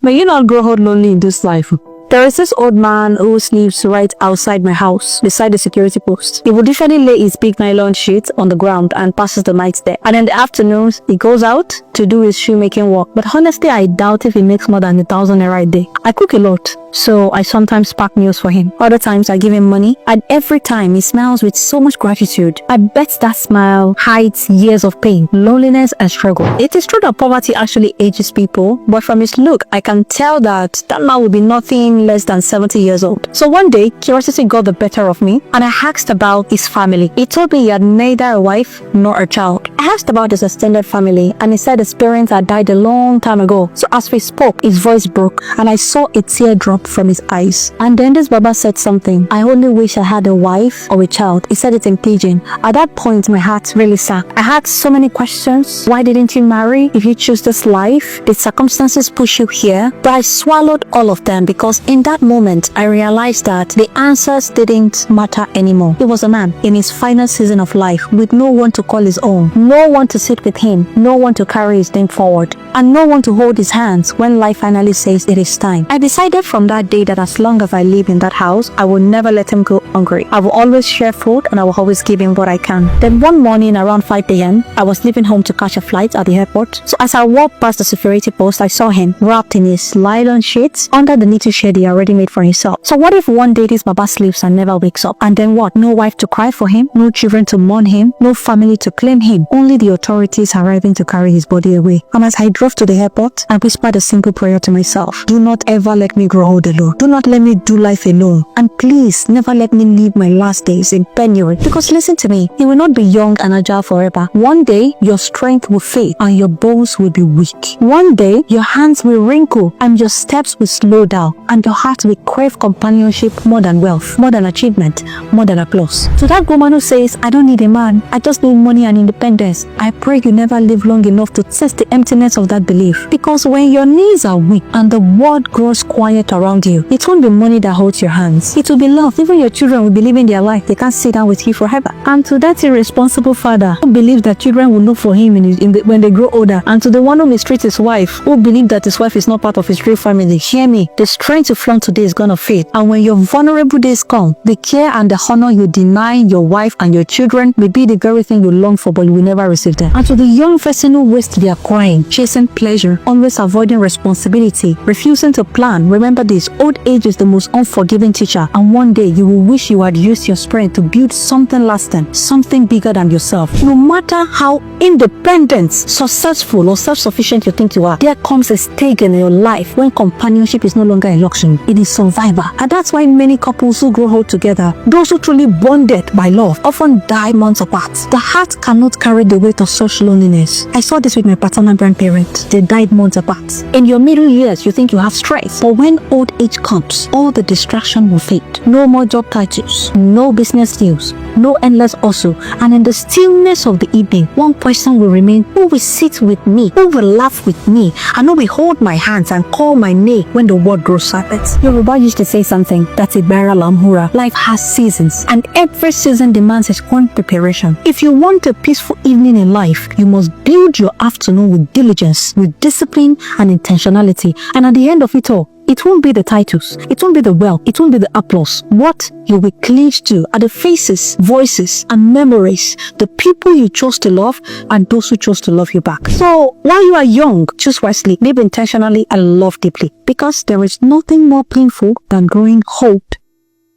May you not grow old lonely in this life. There is this old man who sleeps right outside my house, beside the security post. He would usually lay his big nylon sheet on the ground and passes the night there. And in the afternoons, he goes out to do his shoemaking work. But honestly, I doubt if he makes more than 1,000 naira a day. I cook a lot, so I sometimes pack meals for him. Other times, I give him money. And every time, he smiles with so much gratitude. I bet that smile hides years of pain, loneliness, and struggle. It is true that poverty actually ages people, but from his look, I can tell that man will be nothing less than 70 years old. So one day, curiosity got the better of me, and I asked about his family. He told me he had neither a wife nor a child. I asked about his extended family, and he said his parents had died a long time ago. So as we spoke, his voice broke, and I saw a tear drop from his eyes. And then this Baba said something. I only wish I had a wife or a child. He said it in pidgin. At that point, my heart really sank. I had so many questions. Why didn't you marry? If you choose this life, did circumstances push you here? But I swallowed all of them, because in that moment, I realized that the answers didn't matter anymore. He was a man in his final season of life, with no one to call his own, no one to sit with him, no one to carry his name forward, and no one to hold his hands when life finally says it is time. I decided from that day that as long as I live in that house, I will never let him go hungry. I will always share food, and I will always give him what I can. Then one morning around 5 a.m., I was leaving home to catch a flight at the airport. So as I walked past the security post, I saw him wrapped in his nylon sheets under the little shed he already made for himself. So what if one day this Baba sleeps and never wakes up? And then what? No wife to cry for him, no children to mourn him, no family to claim him, only the authorities arriving to carry his body away. And as I drove to the airport, I whispered a simple prayer to myself. Do not ever let me grow old alone. Do not let me do life alone. And please never let me live my last days in penury. Because listen to me, you will not be young and agile forever. One day, your strength will fade and your bones will be weak. One day, your hands will wrinkle and your steps will slow down, and your heart will crave companionship more than wealth, more than achievement, more than applause. To that woman who says, I don't need a man, I just need money and independence, I pray you never live long enough to test the emptiness of that belief. Because when your knees are weak and the world grows quiet around you, it won't be money that holds your hands. It will be love. Even your children will be living their life. They can't sit down with you forever. And to that irresponsible father who believes that children will look for him when they grow older, and to the one who mistreats his wife, who believes that his wife is not part of his real family, hear me, the strength to flaunt today is gonna fade. And when your vulnerable days come, the care and the honor you deny your wife and your children may be the very thing you long for, but you will never receive them. And to the young person who wastes their crying, chasing pleasure, always avoiding responsibility, refusing to plan, remember this, old age is the most unforgiving teacher, and one day you will wish you had used your strength to build something lasting, something bigger than yourself. No matter how independent, successful, or self-sufficient you think you are, there comes a stage in your life when companionship is no longer a luxury, it is survival. And that's why many couples who grow old together, those who truly bonded by love, often die months apart. The heart cannot carry the weight of such loneliness. I saw this with my paternal grandparents. They died months apart. In your middle years, you think you have strength, but when old age comes, all the distraction will fade. No more job titles, no business deals, no endless hustle, and in the stillness of the evening, one person will remain: who will sit with me, who will laugh with me, and who will hold my hands and call my name when the world grows silent. Yoruba used to say something that's a Bara Lamhura. Life has seasons, and every season demands its own preparation. If you want a peaceful evening in life, you must build your afternoon with diligence, with discipline and intentionality. And at the end of it all, it won't be the titles, it won't be the wealth, it won't be the applause. What you will cleave to are the faces, voices, and memories, the people you chose to love and those who chose to love you back. So while you are young, choose wisely, live intentionally, and love deeply, because there is nothing more painful than growing old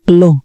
alone.